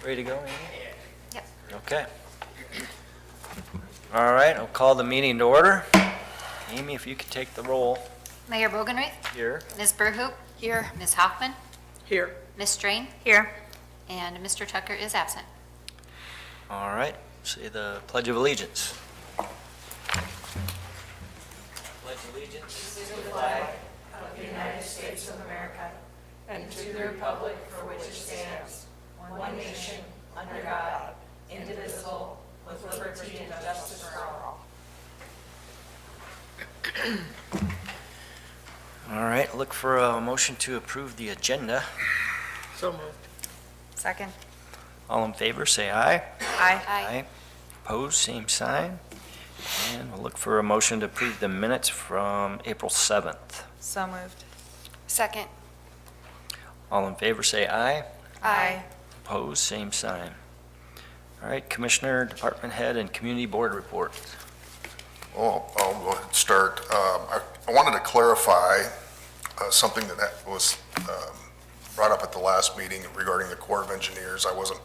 Ready to go, Amy? Yep. Okay. All right, I'll call the meeting to order. Amy, if you could take the roll Mayor Bogenreith, here. Ms. Burhoop. Here. Ms. Hoffman, Here. Ms. Strain, Here. and Mr. Tucker is absent. All right, say the Pledge of Allegiance. Pledge allegiance to the flag Of the United States of America and to the republic for which it stands, one nation, under God, indivisible, with liberty and justice for all. All right, look for a motion to approve the agenda. So moved. Second. All in favor, say aye. Aye. Opposed, same sign. And we'll look for a motion to approve the minutes from April 7th. So moved. Second. All in favor, say aye. Aye. Opposed, same sign. All right, Commissioner, Department Head, and Community Board reports. Well, I'll go ahead and start. I wanted to clarify something that was brought up at the last meeting regarding the Corps of Engineers. I wasn't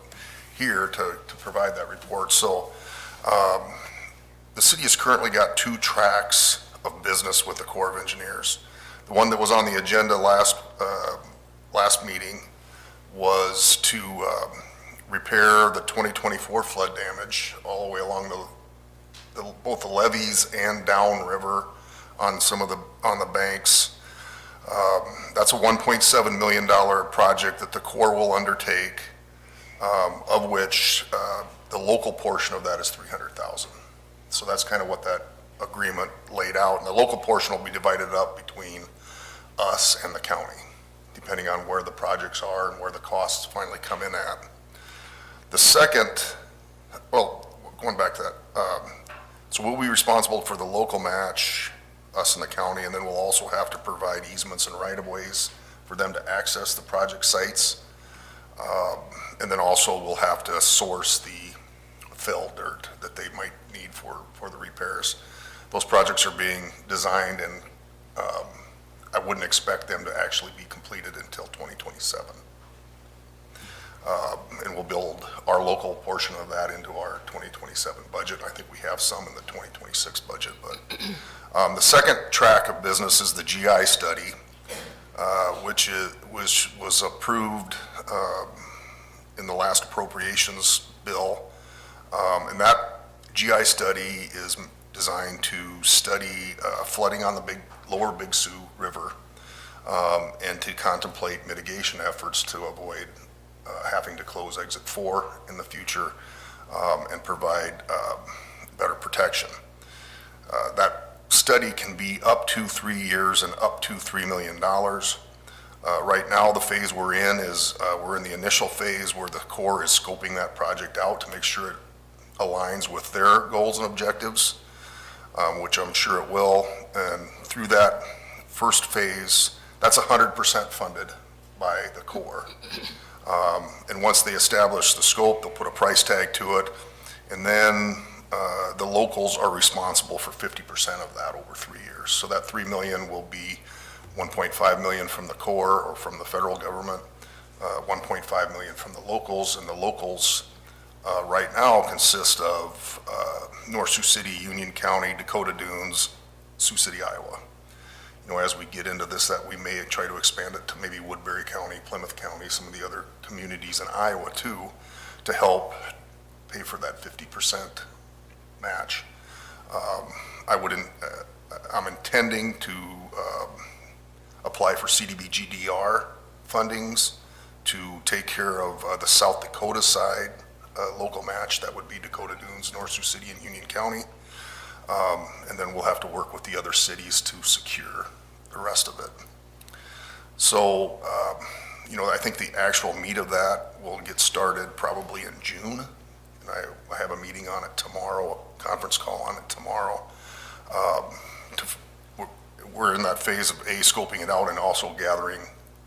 here to provide that report. So the city has currently got 2 tracks of business with the Corps of Engineers. The one that was on the agenda last meeting was to repair the 2024 flood damage all the way along both the levees and downriver on on the banks. That's a $1.7 million project that the Corps will undertake, of which the local portion of that is $300,000. So that's kind of what that agreement laid out. And the local portion will be divided up between us and the county, depending on where the projects are and where the costs finally come in at. The second, well, going back to that, so we'll be responsible for the local match, us and the county, and then we'll also have to provide easements and right-of-ways for them to access the project sites. And then also we'll have to source the fill dirt that they might need for the repairs. Those projects are being designed, and I wouldn't expect them to actually be completed until 2027. And we'll build our local portion of that into our 2027 budget. I think we have some in the 2026 budget, but the second track of business is the GI study, which was approved in the last appropriations bill. And that GI study is designed to study flooding on the lower Big Sioux River, and to contemplate mitigation efforts to avoid having to close exit 4 in the future, and provide better protection. That study can be up to 3 years and up to $3 million. Right now, the phase we're in is we're in the initial phase where the Corps is scoping that project out to make sure it aligns with their goals and objectives, which I'm sure it will. And through that first phase, that's 100% funded by the Corps. And once they establish the scope, they'll put a price tag to it, and then the locals are responsible for 50% of that over 3 years. So that $3 million will be $1.5 million from the Corps or from the federal government, $1.5 million from the locals, and the locals right now consist of North Sioux City, Union County, Dakota Dunes, Sioux City, Iowa. You know, as we get into this, that we may try to expand it to maybe Woodbury County, Plymouth County, some of the other communities in Iowa too, to help pay for that 50% match. I'm intending to apply for CDBG-DR fundings to take care of the South Dakota side local match. That would be Dakota Dunes, North Sioux City, and Union County. And then we'll have to work with the other cities to secure the rest of it. So, you know, I think the actual meat of that will get started probably in June. And I have a meeting on it tomorrow, a conference call on it tomorrow. We're in that phase of scoping it out and also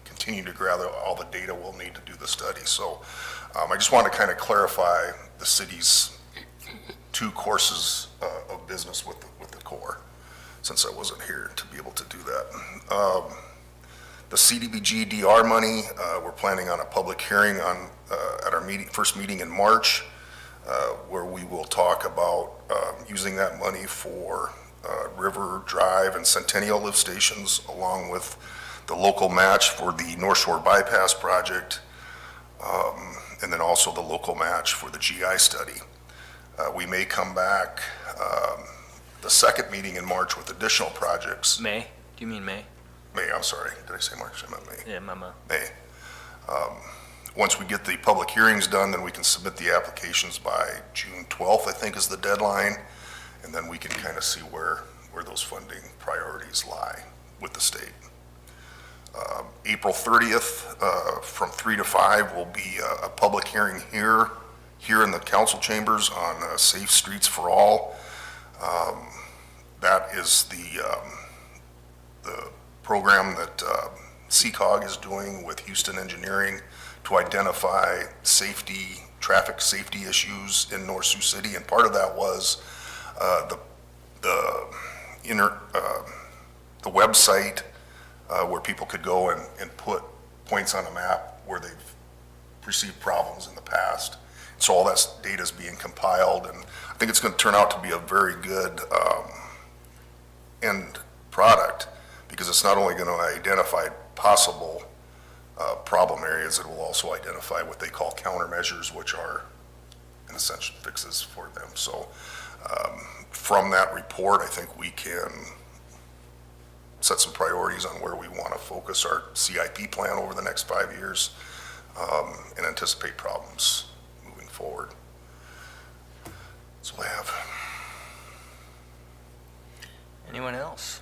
continue to gather all the data we'll need to do the study. So I just want to kind of clarify the city's 2 courses of business with the Corps, since I wasn't here to be able to do that. The CDBG-DR money, we're planning on a public hearing at at our first meeting in March, where we will talk about using that money for River Drive and Centennial lift stations, along with the local match for the North Shore Bypass project, and then also the local match for the GI study. We may come back the second meeting in March with additional projects. May? Do you mean May? May, I'm sorry, did I say March? I meant May. Yeah, Mama. May. Once we get the public hearings done, then we can submit the applications by June 12th, I think is the deadline, and then we can kind of see where those funding priorities lie with the state. April 30th, from 3 to 5, will be a public hearing here in the council chambers on Safe Streets for All. That is the program that CCOG is doing with Houston Engineering to identify traffic safety issues in North Sioux City, and part of that was the website where people could go and put points on a map where they've perceived problems in the past. So all that data is being compiled, and I think it's going to turn out to be a very good end product, because it's not only going to identify possible problem areas, it will also identify what they call countermeasures, which are, in essential, fixes for them. So from that report, I think we can set some priorities on where we want to focus our CIP plan over the next 5 years, and anticipate problems moving forward. That's all I have. Anyone else?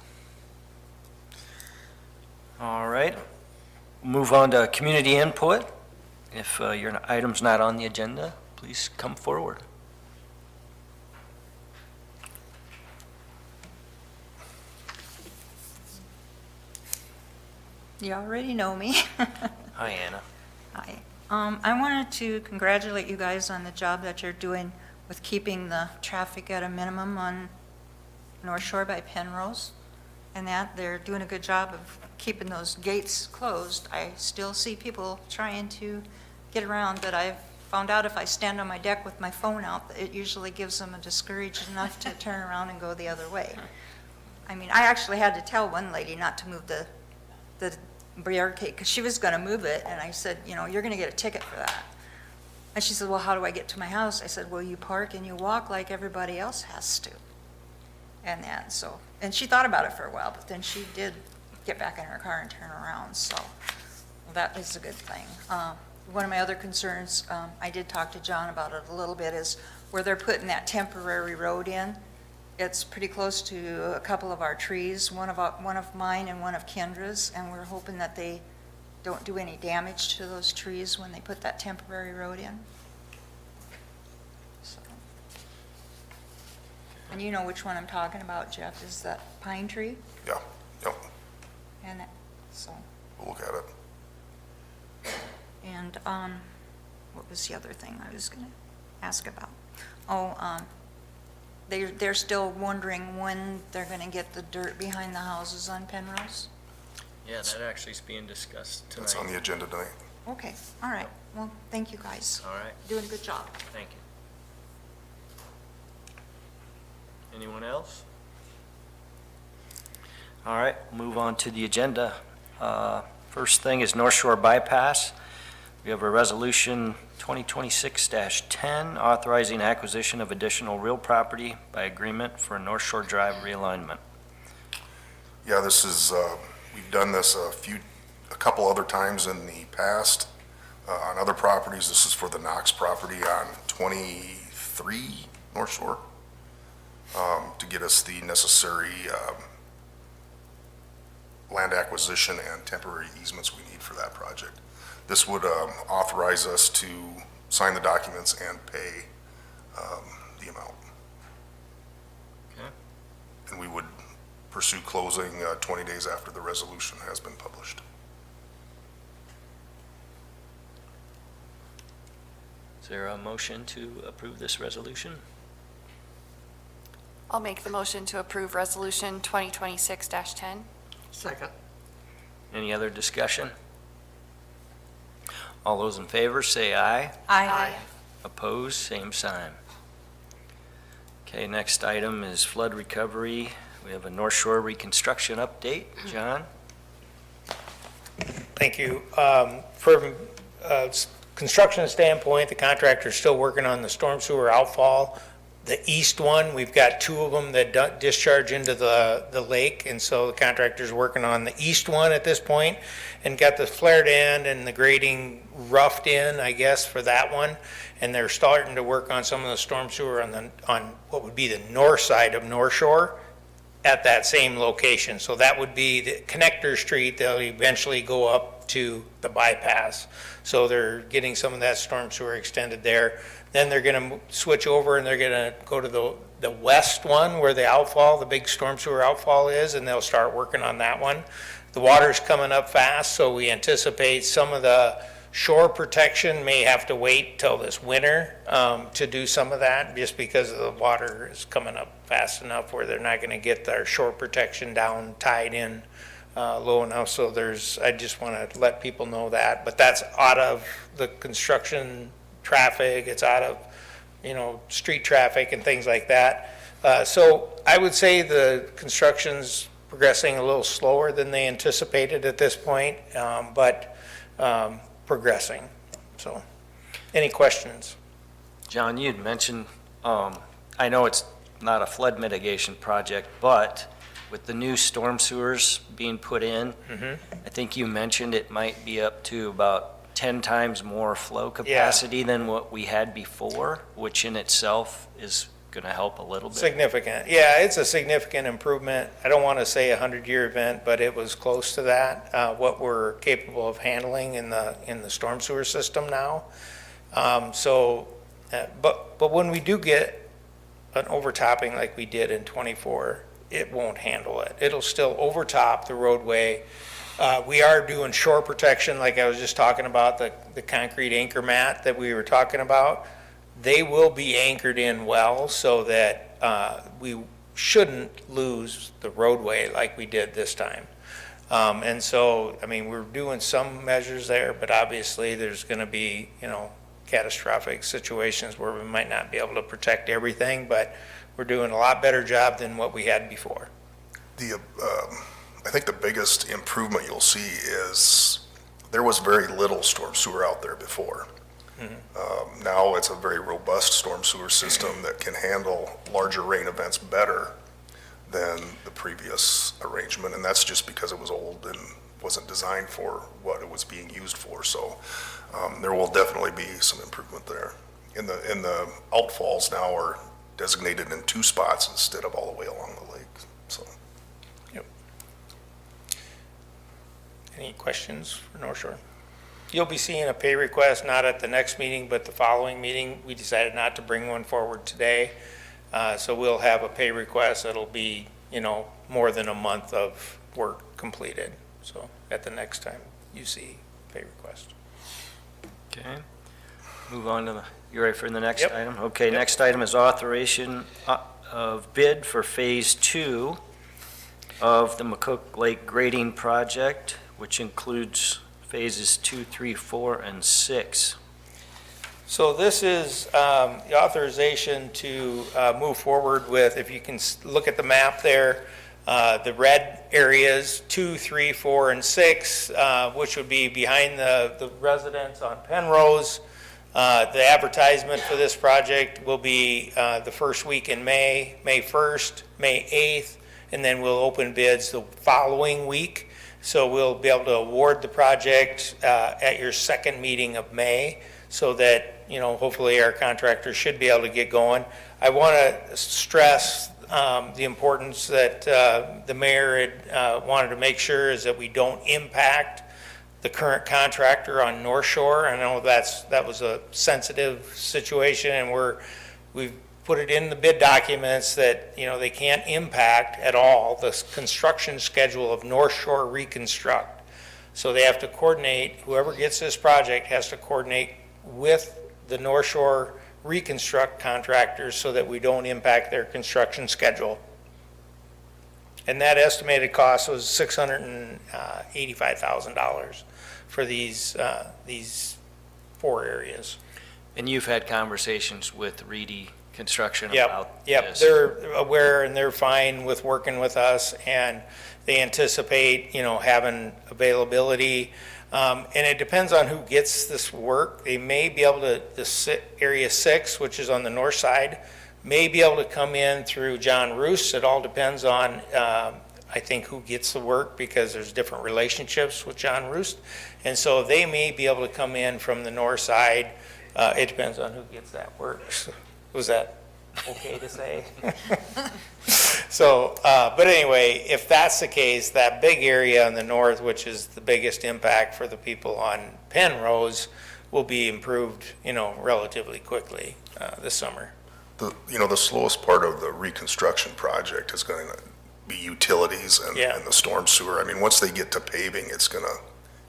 All right, move on to community input. If your item's not on the agenda, please come forward. You already know me. Hi, Anna. Hi. I wanted to congratulate you guys on the job that you're doing with keeping the traffic at a minimum on North Shore by Penrose, and that they're doing a good job of keeping those gates closed. I still see people trying to get around, but I've found out if I stand on my deck with my phone out, it usually gives them a discouraged enough to turn around and go the other way. I mean, I actually had to tell one lady not to move the barricade, because she was going to move it, and I said, you know, you're going to get a ticket for that. And she said, well, how do I get to my house? I said, well, you park and you walk like everybody else has to. And then, so, and she thought about it for a while, but then she did get back in her car and turn around, so that is a good thing. One of my other concerns, I did talk to John about it a little bit, is where they're putting that temporary road in. It's pretty close to a couple of our trees, one of mine and one of Kendra's, and we're hoping that they don't do any damage to those trees when they put that temporary road in. So. And you know which one I'm talking about, Jeff, is that pine tree? Yeah, yep, And so, we'll look at it. and what was the other thing I was going to ask about? Oh, they're still wondering when they're going to get the dirt behind the houses on Penrose? Yeah, that actually is being discussed tonight. That's on the agenda tonight. Okay, all right. Well, thank you, guys. All right, Doing a good job. thank you. Anyone else? All right, move on to the agenda. First thing is North Shore Bypass. We have a resolution 2026-10 authorizing acquisition of additional real property by agreement for North Shore Drive realignment. Yeah, this is, we've done this a couple other times in the past on other properties. This is for the Knox property on 23 North Shore, to get us the necessary land acquisition and temporary easements we need for that project. This would authorize us to sign the documents and pay the amount. Okay. And we would pursue closing 20 days after the resolution has been published. Is there a motion to approve this resolution? I'll make the motion to approve Resolution 2026-10. Second. Any other discussion? All those in favor, say aye. Aye. Opposed, same sign. Okay, next item is flood recovery. We have a North Shore reconstruction update. John? Thank you. From a construction standpoint, the contractor's still working on the storm sewer outfall. The east one, we've got two of them that discharge into the lake, and so the contractor's working on the east one at this point and got the flared end and the grading roughed in, I guess, for that one. And they're starting to work on some of the storm sewer on what would be the north side of North Shore at that same location. So that would be the connector street. They'll eventually go up to the bypass. So they're getting some of that storm sewer extended there. Then they're going to switch over and they're going to go to the west one where the outfall, the big storm sewer outfall is, and they'll start working on that one. The water's coming up fast, so we anticipate some of the shore protection may have to wait till this winter to do some of that, just because the water is coming up fast enough where they're not going to get their shore protection down, tied in low enough. So I just want to let people know that, but that's out of the construction traffic, it's out of, street traffic and things like that. So I would say the construction's progressing a little slower than they anticipated at this point, but progressing. So, any questions? John, you'd mentioned, I know it's not a flood mitigation project, but with the new storm sewers being put in, I think you mentioned it might be up to about 10 times more flow capacity than what we had before, which in itself is going to help a little bit. Significant. Yeah, it's a significant improvement. I don't want to say a 100-year event, but it was close to that, what we're capable of handling in the storm sewer system now. But when we do get an overtopping like we did in '24, it won't handle it. It'll still overtop the roadway. We are doing shore protection, like I was just talking about, the concrete anchor mat that we were talking about. They will be anchored in well so that we shouldn't lose the roadway like we did this time. And so, we're doing some measures there, but obviously there's going to be, catastrophic situations where we might not be able to protect everything, but we're doing a lot better job than what we had before. I think the biggest improvement you'll see is there was very little storm sewer out there before. Now it's a very robust storm sewer system that can handle larger rain events better than the previous arrangement, and that's just because it was old and wasn't designed for what it was being used for. So there will definitely be some improvement there. In the outfalls now are designated in 2 spots instead of all the way along the lake. So. Yep. Any questions for North Shore? You'll be seeing a pay request, not at the next meeting, but the following meeting. We decided not to bring one forward today. So we'll have a pay request that'll be, more than a month of work completed. So at the next time you see pay request. Okay. Move on to you ready for the next Yep. item? Okay, Yep. next item is authorization of bid for Phase 2 of the McCook Lake grading project, which includes Phases 2, 3, 4, and 6. So this is the authorization to move forward with, if you can look at the map there, the red areas, 2, 3, 4, and 6, which would be behind the residence on Penrose. The advertisement for this project will be the first week in May, May 1st, May 8th, and then we'll open bids the following week. So we'll be able to award the project at your second meeting of May, so that, hopefully our contractor should be able to get going. I want to stress the importance that the mayor had wanted to make sure is that we don't impact the current contractor on North Shore. I know that was a sensitive situation, and we've put it in the bid documents that, they can't impact at all the construction schedule of North Shore Reconstruct. So they have to coordinate, whoever gets this project has to coordinate with the North Shore Reconstruct contractors so that we don't impact their construction schedule. And that estimated cost was $685,000 for these 4 areas. And you've had conversations with Reedy Construction Yep, about yep, this? they're aware and they're fine with working with us, and they anticipate, having availability. And it depends on who gets this work. They may be able to, Area 6, which is on the north side, may be able to come in through John Roos. It all depends on, I think, who gets the work, because there's different relationships with John Roos. And so they may be able to come in from the north side. It depends on who gets that work. So, was that okay to say? So, but anyway, if that's the case, that big area in the north, which is the biggest impact for the people on Penrose, will be improved, relatively quickly this summer. The slowest part of the reconstruction project is going to be utilities and the storm sewer. I mean, once they get to paving,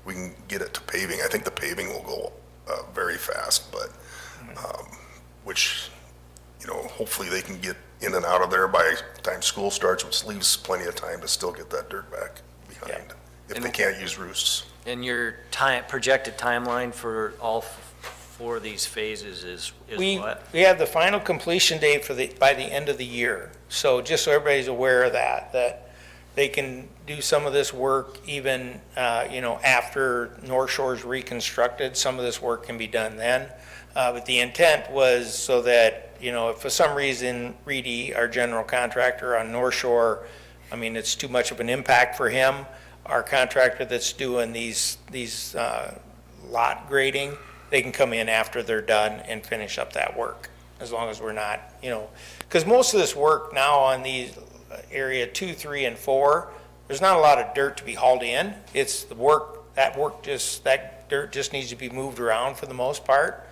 we can get it to paving. I think the paving will go very fast, but, which, hopefully they can get in and out of there by the time school starts, which leaves plenty of time to still get that dirt back behind, if they can't use roosts. And your projected timeline for all 4 of these phases is what? We have the final completion date by the end of the year. So just so everybody's aware of that they can do some of this work even, after North Shore's reconstructed. Some of this work can be done then. But the intent was so that, if for some reason Reedy, our general contractor on North Shore, it's too much of an impact for him, our contractor that's doing these lot grading, they can come in after they're done and finish up that work, as long as we're not, because most of this work now on these area 2, 3, and 4, there's not a lot of dirt to be hauled in. It's the work, that dirt just needs to be moved around for the most part.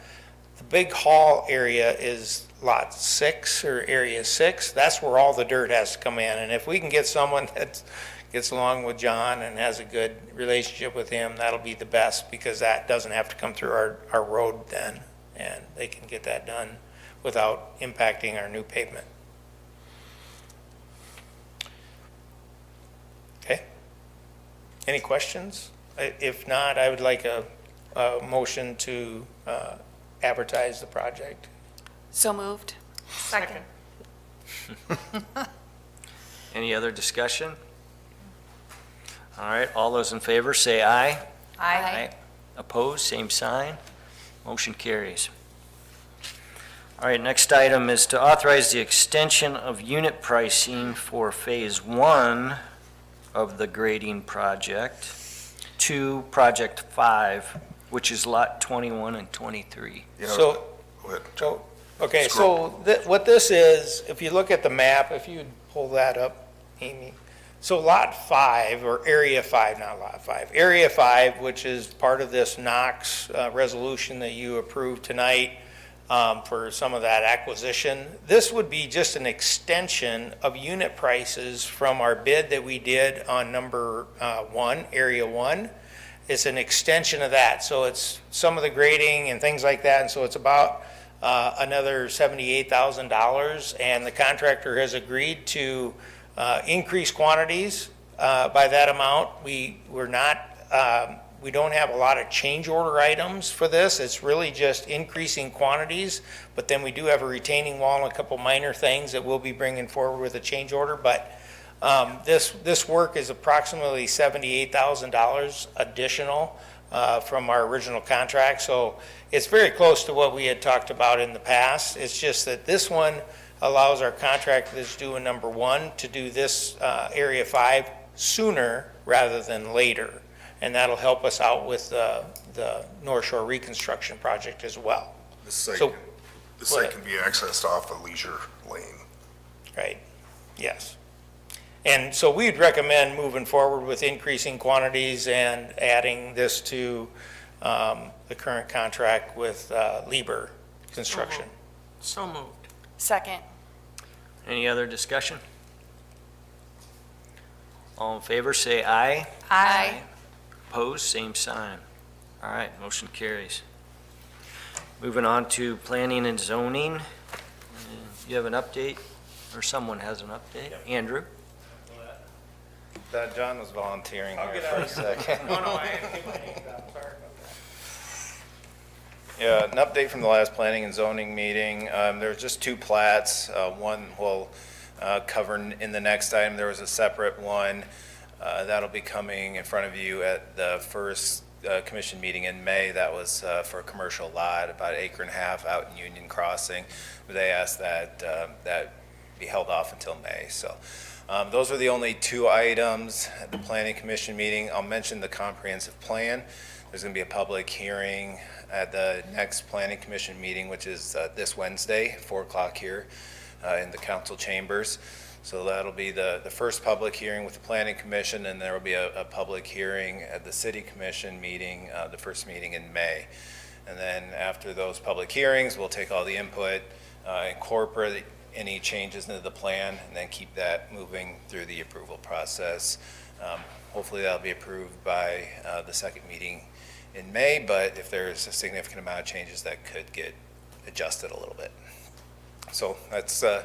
The big haul area is lot 6 or area 6. That's where all the dirt has to come in. And if we can get someone that gets along with John and has a good relationship with him, that'll be the best, because that doesn't have to come through our road then, and they can get that done without impacting our new pavement. Okay? Any questions? If not, I would like a motion to advertise the project. So moved. Second. Any other discussion? All right, all those in favor say aye. Aye. Opposed, same sign. Motion carries. All right, next item is to authorize the extension of unit pricing for Phase 1 of the grading project to Project 5, which is Lot 21 and 23. So, Go ahead. So, okay, Scroll. so what this is, if you look at the map, if you'd pull that up, Amy. So Lot 5, or Area 5, not Lot 5, Area 5, which is part of this Knox resolution that you approved tonight for some of that acquisition, this would be just an extension of unit prices from our bid that we did on number 1, Area 1. It's an extension of that. So it's some of the grading and things like that, and so it's about another $78,000, and the contractor has agreed to increase quantities by that amount. We don't have a lot of change order items for this. It's really just increasing quantities, but then we do have a retaining wall and a couple minor things that we'll be bringing forward with a change order. But this work is approximately $78,000 additional from our original contract. So it's very close to what we had talked about in the past. It's just that this one allows our contractor that's doing number 1 to do this Area 5 sooner rather than later. And that'll help us out with the North Shore reconstruction project as well. This site, So- this site can be accessed off a leisure lane. Right, yes. And so we'd recommend moving forward with increasing quantities and adding this to the current contract with Lieber Construction. So moved. Second. Any other discussion? All in favor, say aye. Aye. Opposed, same sign. All right, motion carries. Moving on to planning and zoning. You have an update, or someone has an update? Andrew? John was volunteering here for a second. No, I am. Sorry about that. Yeah, an update from the last planning and zoning meeting. There was just two plats. One we'll cover in the next item. There was a separate one that'll be coming in front of you at the first commission meeting in May. That was for a commercial lot, about 1.5 acres out in Union Crossing. They asked that that be held off until May. So those are the only two items at the planning commission meeting. I'll mention the comprehensive plan. There's going to be a public hearing at the next planning commission meeting, which is this Wednesday, 4 o'clock here in the council chambers. So that'll be the first public hearing with the planning commission, and there will be a public hearing at the city commission meeting, the first meeting in May. And then after those public hearings, we'll take all the input, incorporate any changes into the plan, and then keep that moving through the approval process. Hopefully that'll be approved by the second meeting in May, but if there's a significant amount of changes, that could get adjusted a little bit. So that's going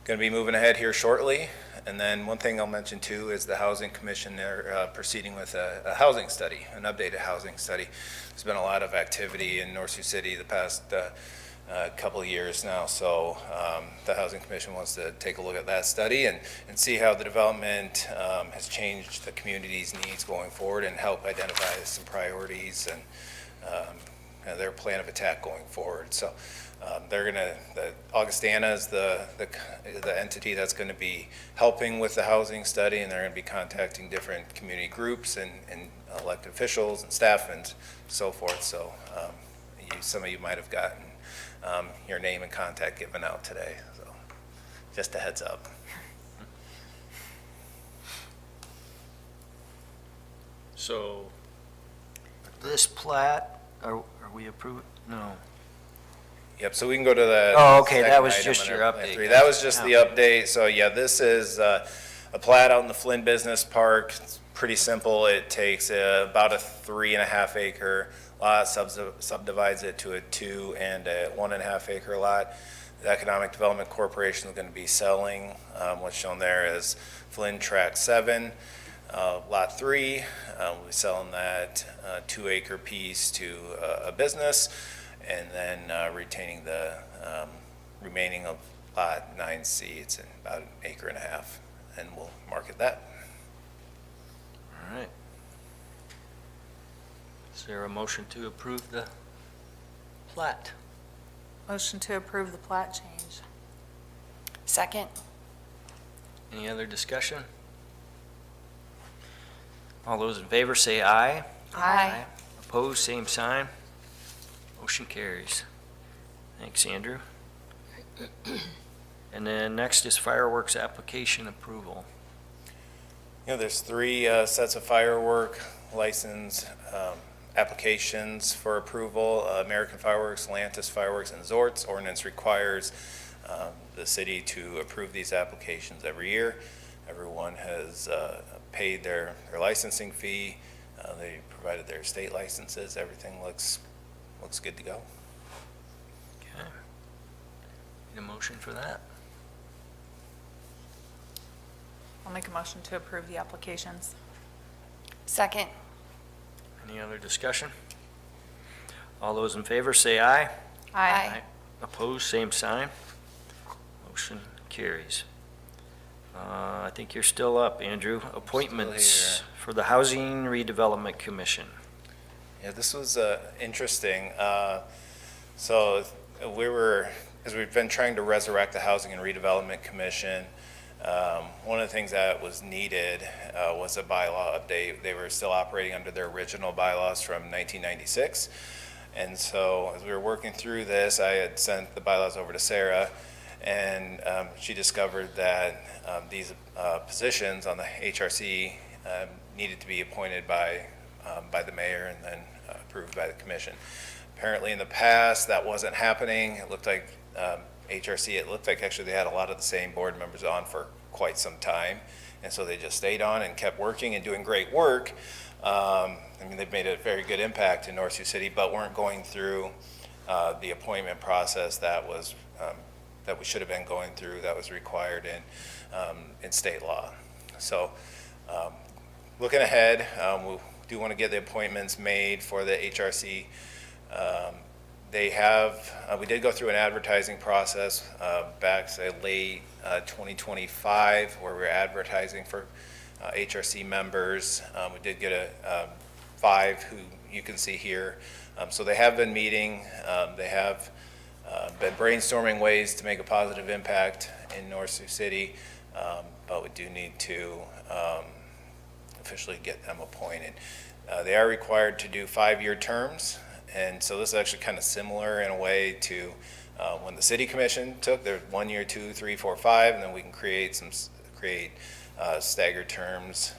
to be moving ahead here shortly. And then one thing I'll mention too is the Housing Commission, they're proceeding with a housing study, an updated housing study. There's been a lot of activity in North Sioux City the past couple of years now, so the Housing Commission wants to take a look at that study and see how the development has changed the community's needs going forward and help identify some priorities and their plan of attack going forward. So they're gonna, Augustana is the entity that's gonna be helping with the housing study, and they're gonna be contacting different community groups and elected officials and staff and so forth. So some of you might have gotten your name and contact given out today, so just a heads up. So this plat, are we approved? No. Yep, so we can go to the. Oh, okay, that second was item just under your Plan update. 3. That was just the update. So yeah, this is a plat out in the Flynn Business Park. It's pretty simple. It takes about a 3.5 acre lot, subdivides it to a 2 and a 1.5 acre lot. The Economic Development Corporation is going to be selling what's shown there as Flynn Tract 7. Lot 3, we'll be selling that 2 acre piece to a business, and then retaining the remaining of lot 9C. It's in about 1.5 acres, and we'll market that. All right. Is there a motion to approve the plat? Motion to approve the plat change. Second. Any other discussion? All those in favor say aye. Aye. Opposed, same sign. Motion carries. Thanks, Andrew. And then next is fireworks application approval. You know, there's 3 sets of firework license applications for approval. American Fireworks, Lantis Fireworks, and Zorts. Ordinance requires the city to approve these applications every year. Everyone has paid their licensing fee. They provided their state licenses. Everything looks good to go. Okay. Need a motion for that? I'll make a motion to approve the applications. Second. Any other discussion? All those in favor say aye. Aye. Opposed, same sign. Motion carries. I think you're still up, Andrew. Appointments for the Housing Redevelopment Commission. Yeah, this was interesting. So as we've been trying to resurrect the Housing and Redevelopment Commission, one of the things that was needed was a bylaw update. They were still operating under their original bylaws from 1996. And so as we were working through this, I had sent the bylaws over to Sarah, and she discovered that these positions on the HRC needed to be appointed by the mayor and then approved by the commission. Apparently in the past, that wasn't happening. It looked like HRC, it looked like actually they had a lot of the same board members on for quite some time. And so they just stayed on and kept working and doing great work. I mean, they've made a very good impact in North Sioux City, but weren't going through the appointment process that was that we should have been going through, that was required in state law. So looking ahead, we do want to get the appointments made for the HRC They have, we did go through an advertising process back, say, late 2025, where we were advertising for HRC members. We did get 5 who you can see here. So they have been meeting. They have been brainstorming ways to make a positive impact in North Sioux City, but we do need to officially get them appointed. They are required to do 5-year terms, and so this is actually kind of similar in a way to when the city commission took their 1 year, 2, 3, 4, 5, and then we can create staggered terms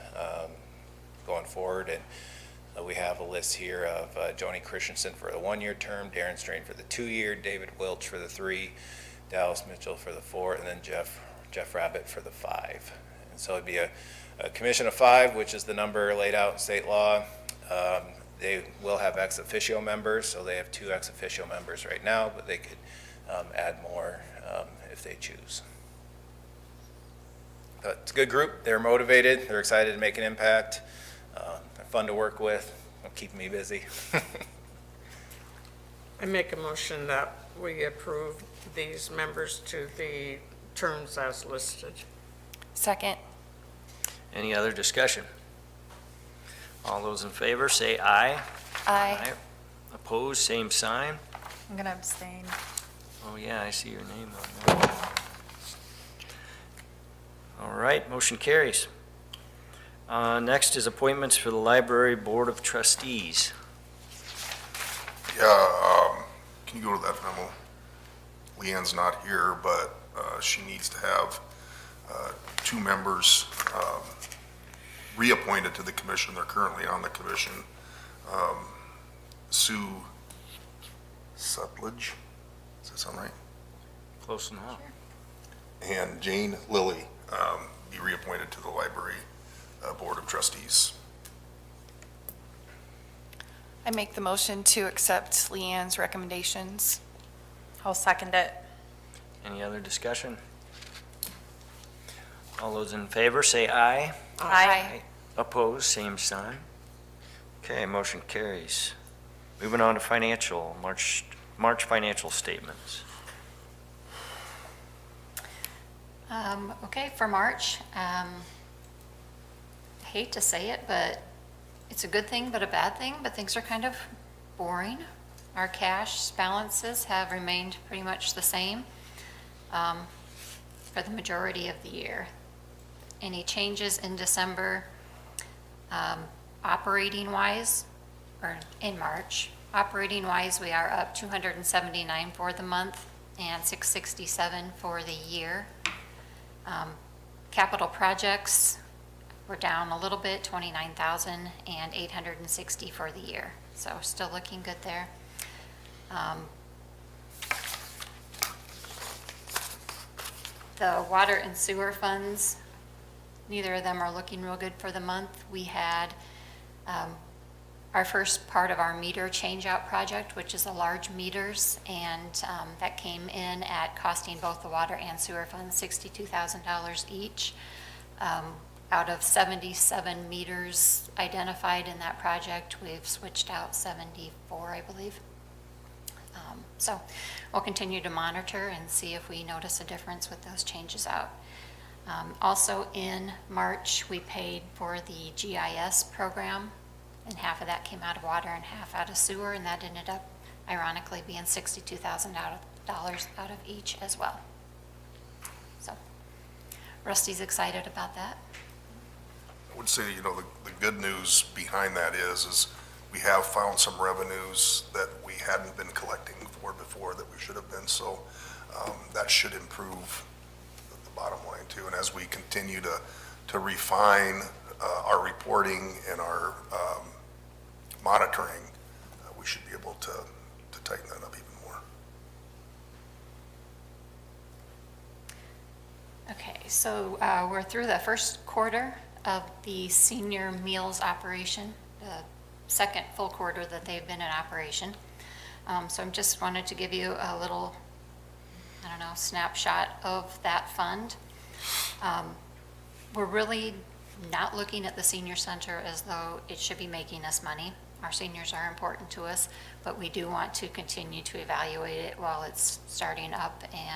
going forward. And we have a list here of Joni Christensen for the 1-year term, Darren Strain for the 2-year, David Welch for the 3, Dallas Mitchell for the 4, and then Jeff Rabbit for the 5. And so it'd be a commission of 5, which is the number laid out in state law. They will have ex officio members, so they have 2 ex officio members right now, but they could add more if they choose. But it's a good group. They're motivated. They're excited to make an impact. They're fun to work with. They'll keep me busy. I make a motion that we approve these members to the terms as listed. Second. Any other discussion? All those in favor, say aye. Aye. Opposed, same sign. I'm going to abstain. Oh, yeah, I see your name on there. All right, motion carries. Next is appointments for the Library Board of Trustees. Yeah, can you go to that memo? Leanne's not here, but she needs to have 2 members reappointed to the commission. They're currently on the commission. Sue Sutledge, does that sound right? Close enough. And Jane Lilly be reappointed to the Library Board of Trustees. I make the motion to accept Leanne's recommendations. I'll second it. Any other discussion? All those in favor, say aye. Aye. Opposed, same sign. Okay, motion carries. Moving on to financial, March financial statements. Okay, for March, I hate to say it, but it's a good thing but a bad thing, but things are kind of boring. Our cash balances have remained pretty much the same for the majority of the year. Any changes in December, operating-wise, or in March, operating-wise, we are up 279 for the month and 667 for the year. Capital projects, we're down a little bit, 29,860 for the year. So still looking good there. The water and sewer funds, neither of them are looking real good for the month. We had our first part of our meter change-out project, which is the large meters, and that came in at costing both the water and sewer funds $62,000 each. Out of 77 meters identified in that project, we've switched out 74, I believe. So we'll continue to monitor and see if we notice a difference with those changes out. Also in March, we paid for the GIS program, and half of that came out of water and half out of sewer, and that ended up ironically being $62,000 out of each as well. So Rusty's excited about that. I would say, the good news behind that is we have found some revenues that we hadn't been collecting for before that we should have been, so that should improve the bottom line too. And as we continue to refine our reporting and our monitoring, we should be able to tighten that up even more. Okay, so we're through the first quarter of the senior meals operation, the second full quarter that they've been in operation. So I just wanted to give you a little, snapshot of that fund. We're really not looking at the senior center as though it should be making us money. Our seniors are important to us, but we do want to continue to evaluate it while it's starting up and